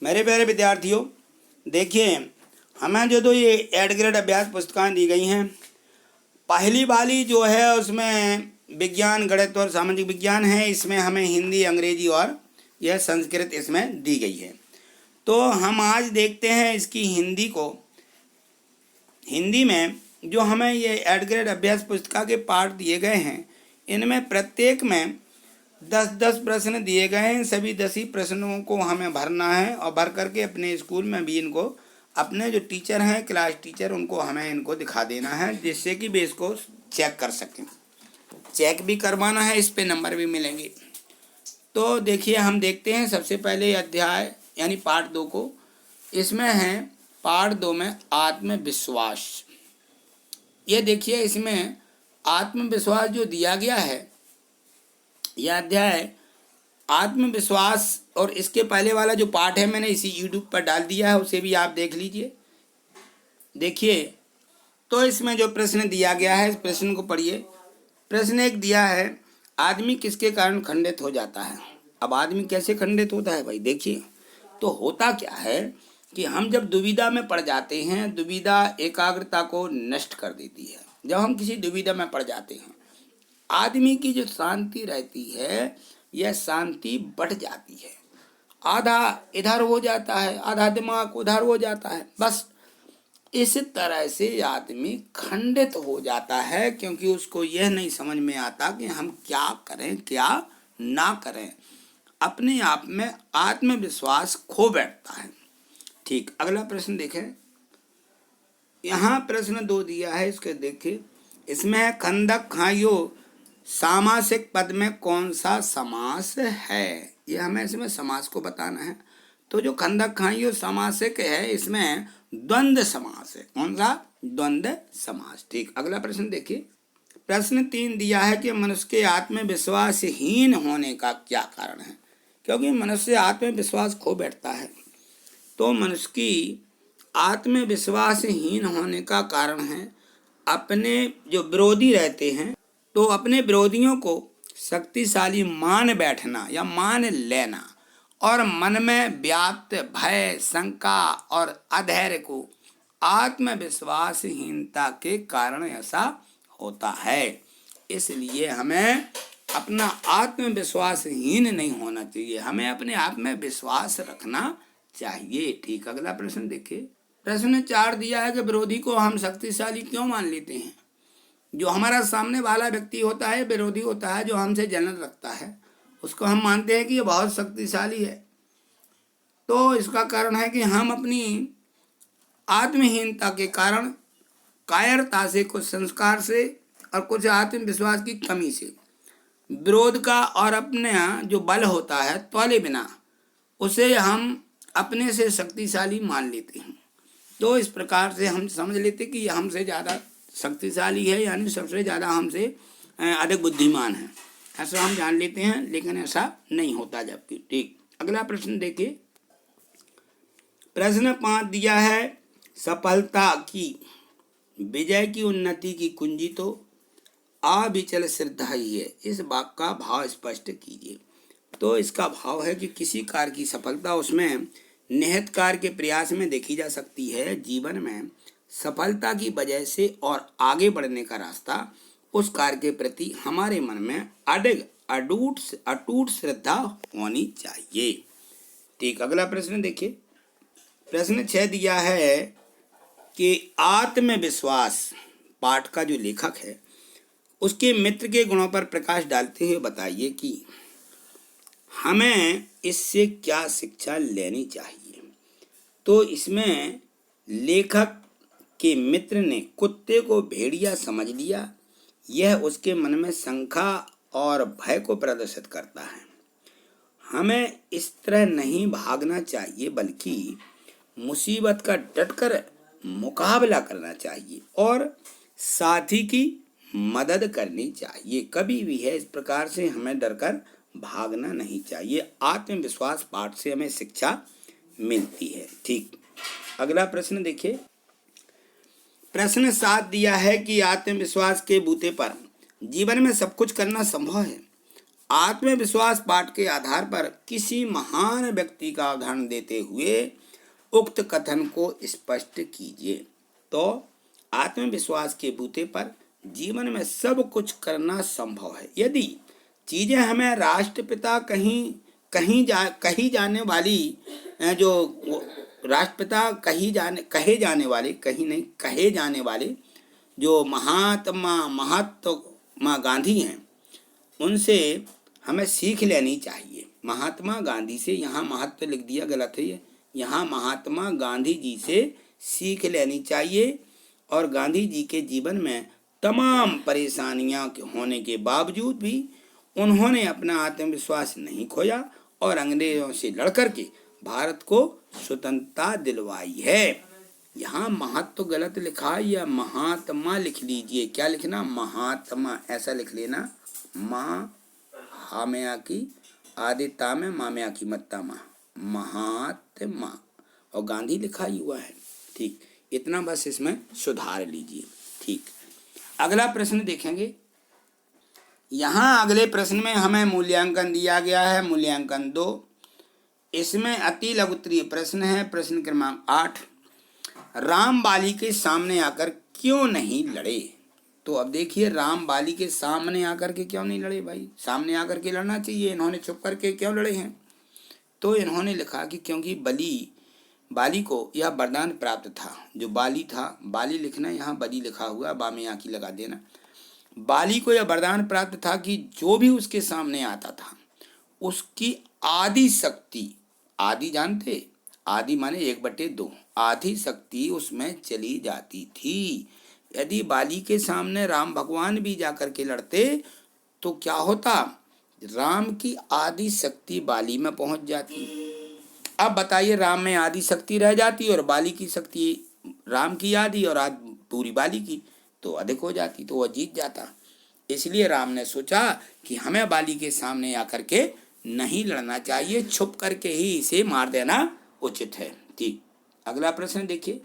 मेरे प्यारे विद्यार्थियों, देखिए हमें जो ये एड ग्रेड अभ्यास पुस्तकें दी गई हैं, पहली वाली जो है उसमें विज्ञान, गणित और सामाजिक विज्ञान है। इसमें हमें हिंदी, अंग्रेजी और यह संस्कृत इसमें दी गई है। तो हम आज देखते हैं इसकी हिंदी को। हिंदी में जो हमें ये एड ग्रेड अभ्यास पुस्तिका के पाठ दिए गए हैं, इनमें प्रत्येक में 10-10 प्रश्न दिए गए हैं। सभी 10 ही प्रश्नों को हमें भरना है और भर करके अपने स्कूल में भी इनको, अपने जो टीचर हैं, क्लास टीचर, उनको हमें इनको दिखा देना है, जिससे कि वे इसको चेक कर सकें। चेक भी करवाना है, इस पे नंबर भी मिलेंगे। तो देखिए हम देखते हैं सबसे पहले अध्याय यानी पार्ट 2 को। इसमें है पार्ट 2 में आत्मविश्वास। ये देखिए इसमें आत्मविश्वास जो दिया गया है, यह अध्याय आत्मविश्वास, और इसके पहले वाला जो पार्ट है मैंने इसी यूट्यूब पर डाल दिया है, उसे भी आप देख लीजिए। देखिए तो इसमें जो प्रश्न दिया गया है, इस प्रश्न को पढ़िए। प्रश्न एक दिया है, आदमी किसके कारण खंडित हो जाता है। अब आदमी कैसे खंडित होता है भाई, देखिए तो होता क्या है कि हम जब दुविधा में पड़ जाते हैं, दुविधा एकाग्रता को नष्ट कर देती है। जब हम किसी दुविधा में पड़ जाते हैं, आदमी की जो शांति रहती है, यह शांति बढ़ जाती है। आधा इधर हो जाता है, आधा दिमाग उधर हो जाता है। बस इस तरह से आदमी खंडित हो जाता है, क्योंकि उसको यह नहीं समझ में आता कि हम क्या करें क्या ना करें। अपने आप में आत्मविश्वास खो बैठता है। ठीक, अगला प्रश्न देखें। यहाँ प्रश्न 2 दिया है, इसके देखिए। इसमें है खंदक खाइयो सामासिक पद में कौन सा समास है। ये हमें इसमें समास को बताना है। तो जो खंदक खाइयो सामासिक है, इसमें द्वंद्व समास है। कौन सा? द्वंद्व समास। ठीक, अगला प्रश्न देखिए। प्रश्न 3 दिया है कि मनुष्य के आत्मविश्वासहीन होने का क्या कारण है। क्योंकि मनुष्य आत्मविश्वास खो बैठता है, तो मनुष्य की आत्मविश्वासहीन होने का कारण है अपने जो विरोधी रहते हैं, तो अपने विरोधियों को शक्तिशाली मान बैठना या मान लेना, और मन में व्याप्त भय, शंका और अधैर्य को आत्मविश्वासहीनता के कारण ऐसा होता है। इसलिए हमें अपना आत्मविश्वासहीन नहीं होना चाहिए, हमें अपने आप में विश्वास रखना चाहिए। ठीक, अगला प्रश्न देखिए। प्रश्न 4 दिया है कि विरोधी को हम शक्तिशाली क्यों मान लेते हैं। जो हमारा सामने वाला व्यक्ति होता है, विरोधी होता है, जो हमसे जलन रखता है, उसको हम मानते हैं कि ये बहुत शक्तिशाली है। तो इसका कारण है कि हम अपनी आत्महीनता के कारण, कायरता से, कुछ संस्कार से और कुछ आत्मविश्वास की कमी से, विरोध का और अपने जो बल होता है तोले बिना, उसे हम अपने से शक्तिशाली मान लेते हैं। तो इस प्रकार से हम समझ लेते कि हमसे ज़्यादा शक्तिशाली है, यानी सबसे ज़्यादा हमसे अधिक बुद्धिमान है, ऐसा हम जान लेते हैं। लेकिन ऐसा नहीं होता जबकि। ठीक, अगला प्रश्न देखिए। प्रश्न 5 दिया है, सफलता की, विजय की, उन्नति की कुंजी तो अविचल श्रद्धा ही है। इस वाक्य का भाव स्पष्ट कीजिए। तो इसका भाव है कि किसी कार्य की सफलता उसमें निहित कार्य के प्रयास में देखी जा सकती है। जीवन में सफलता की वजह से और आगे बढ़ने का रास्ता, उस कार्य के प्रति हमारे मन में अटूट श्रद्धा होनी चाहिए। ठीक, अगला प्रश्न देखिए। प्रश्न 6 दिया है कि आत्मविश्वास पाठ का जो लेखक है, उसके मित्र के गुणों पर प्रकाश डालते हुए बताइए कि हमें इससे क्या शिक्षा लेनी चाहिए। तो इसमें लेखक के मित्र ने कुत्ते को भेड़िया समझ लिया। यह उसके मन में शंका और भय को प्रदर्शित करता है। हमें इस तरह नहीं भागना चाहिए, बल्कि मुसीबत का डटकर मुकाबला करना चाहिए और साथी की मदद करनी चाहिए। कभी भी है इस प्रकार से हमें डरकर भागना नहीं चाहिए। आत्मविश्वास पाठ से हमें शिक्षा मिलती है। ठीक, अगला प्रश्न देखिए। प्रश्न 7 दिया है कि आत्मविश्वास के बूते पर जीवन में सब कुछ करना संभव है। आत्मविश्वास पाठ के आधार पर किसी महान व्यक्ति का उदाहरण देते हुए उक्त कथन को स्पष्ट कीजिए। तो आत्मविश्वास के बूते पर जीवन में सब कुछ करना संभव है। यदि चीजें हमें राष्ट्रपिता कही जाने वाली जो राष्ट्रपिता कहे जाने वाले जो महात्मा गांधी हैं उनसे हमें सीख लेनी चाहिए। महात्मा गांधी से, यहाँ महत्व लिख दिया, गलत है ये, यहाँ महात्मा गांधी जी से सीख लेनी चाहिए। और गांधी जी के जीवन में तमाम परेशानियां होने के बावजूद भी उन्होंने अपना आत्मविश्वास नहीं खोया और अंग्रेजों से लड़कर के भारत को स्वतंत्रता दिलवाई है। यहाँ महत्व गलत लिखा या महात्मा लिख लीजिए। क्या लिखना? महात्मा, ऐसा लिख लेना। माँ हाम्या की आदिता में माम्या की मत्ता माँ, महात्मा, और गांधी लिखा ही हुआ है। ठीक, इतना बस इसमें सुधार लीजिए। ठीक, अगला प्रश्न देखेंगे। यहाँ अगले प्रश्न में हमें मूल्यांकन दिया गया है, मूल्यांकन 2। इसमें अति लघुत्तरीय प्रश्न है, प्रश्न क्रमांक 8। राम बाली के सामने आकर क्यों नहीं लड़े? तो अब देखिए, राम बाली के सामने आकर के क्यों नहीं लड़े भाई? सामने आकर के लड़ना चाहिए, इन्होंने चुप करके क्यों लड़े हैं? तो इन्होंने लिखा कि क्योंकि बाली को यह वरदान प्राप्त था। जो बाली था, बाली लिखना, यहाँ बली लिखा हुआ, बामे आँखी लगा देना। बाली को यह वरदान प्राप्त था कि जो भी उसके सामने आता था उसकी आदि शक्ति, आदि जानते, आदि माने 1/2, आधी शक्ति उसमें चली जाती थी। यदि बाली के सामने राम भगवान भी जाकर के लड़ते तो क्या होता? राम की आदि शक्ति बाली में पहुंच जाती। अब बताइए, राम में आदि शक्ति रह जाती और बाली की शक्ति, राम की आदि और पूरी बाली की तो अधिक हो जाती, तो वह जीत जाता। इसलिए राम ने सोचा कि हमें बाली के सामने आकर के नहीं लड़ना चाहिए, छुप करके ही इसे मार देना उचित है। ठीक, अगला प्रश्न देखिए।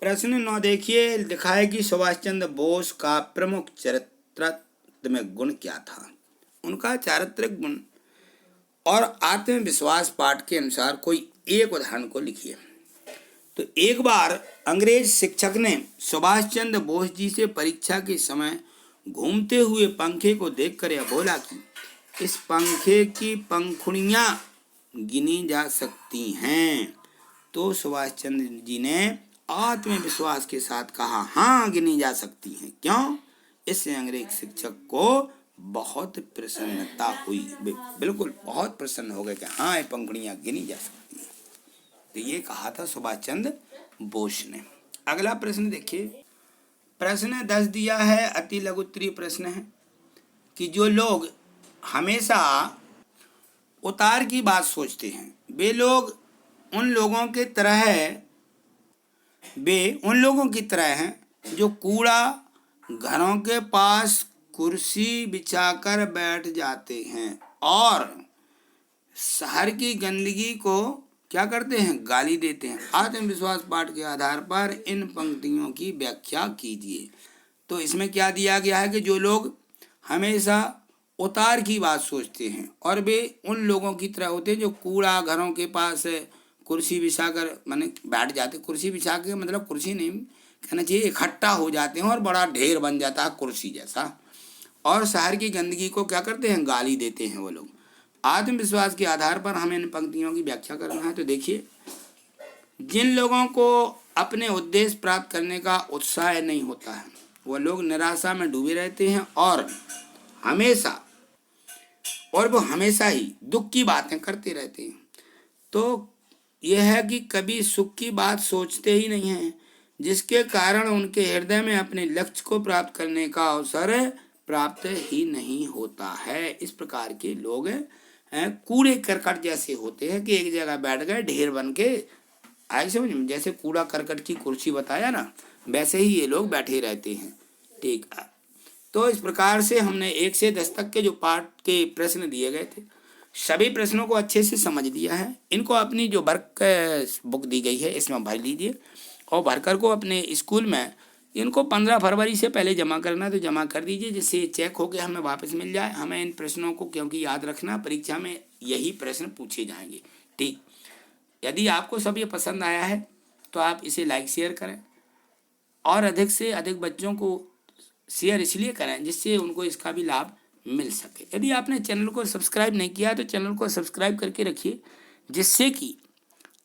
प्रश्न 9 देखिए, लिखा है कि सुभाष चंद्र बोस का प्रमुख चारित्रिक गुण क्या था? उनका चारित्रिक गुण और आत्मविश्वास पाठ के अनुसार कोई एक उदाहरण को लिखिए। तो एक बार अंग्रेज शिक्षक ने सुभाष चंद्र बोस जी से परीक्षा के समय घूमते हुए पंखे को देखकर यह बोला कि इस पंखे की पंखुड़ियां गिनी जा सकती हैं। तो सुभाष चंद्र जी ने आत्मविश्वास के साथ कहा, हाँ गिनी जा सकती हैं। क्यों? इससे अंग्रेज शिक्षक को बहुत प्रसन्नता हुई, बिल्कुल बहुत प्रसन्न हो गए कि हाँ ये पंखुड़ियां गिनी जा सकती हैं। तो ये कहा था सुभाष चंद्र बोस ने। अगला प्रश्न देखिए, प्रश्न 10 दिया है, अति लघुत्तरीय प्रश्न है कि जो लोग हमेशा उतार की बात सोचते हैं वे उन लोगों की तरह हैं जो कूड़ा घरों के पास कुर्सी बिछाकर बैठ जाते हैं और शहर की गंदगी को क्या करते हैं? गाली देते हैं। आत्मविश्वास पाठ के आधार पर इन पंक्तियों की व्याख्या कीजिए। तो इसमें क्या दिया गया है कि जो लोग हमेशा उतार की बात सोचते हैं और वे उन लोगों की तरह होते हैं जो कूड़ा घरों के पास कुर्सी बिछाकर माने बैठ जाते। कुर्सी बिछा के मतलब कुर्सी नहीं कहना चाहिए, इकट्ठा हो जाते हैं और बड़ा ढेर बन जाता है कुर्सी जैसा। और शहर की गंदगी को क्या करते हैं? गाली देते हैं वो लोग। आत्मविश्वास के आधार पर हमें इन पंक्तियों की व्याख्या करना है। तो देखिए, जिन लोगों को अपने उद्देश्य प्राप्त करने का उत्साह नहीं होता है वो लोग निराशा में डूबे रहते हैं और वो हमेशा ही दुख की बातें करते रहते हैं। तो यह है कि कभी सुख की बात सोचते ही नहीं हैं, जिसके कारण उनके हृदय में अपने लक्ष्य को प्राप्त करने का अवसर प्राप्त ही नहीं होता है। इस प्रकार के लोग कूड़े करकट जैसे होते हैं कि एक जगह बैठ गए ढेर बन के, आई समझ में, जैसे कूड़ा करकट की कुर्सी बताया ना, वैसे ही ये लोग बैठे रहते हैं। ठीक है, तो इस प्रकार से हमने 1 से 10 तक के जो पाठ के प्रश्न दिए गए थे सभी प्रश्नों को अच्छे से समझ लिया है। इनको अपनी जो वर्क बुक दी गई है इसमें भर लीजिए और भरकर को अपने स्कूल में इनको 15 फरवरी से पहले जमा करना है तो जमा कर दीजिए, जिससे ये चेक होकर हमें वापस मिल जाए। हमें इन प्रश्नों को क्योंकि याद रखना, परीक्षा में यही प्रश्न पूछे जाएंगे। ठीक, यदि आपको सब ये पसंद आया है तो आप इसे लाइक शेयर करें और अधिक से अधिक बच्चों को शेयर इसलिए करें जिससे उनको इसका भी लाभ मिल सके। यदि आपने चैनल को सब्सक्राइब नहीं किया तो चैनल को सब्सक्राइब करके रखिए, जिससे कि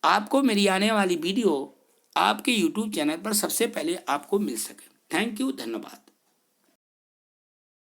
आपको मेरी आने वाली वीडियो आपके यूट्यूब चैनल पर सबसे पहले आपको मिल सके। थैंक यू, धन्यवाद।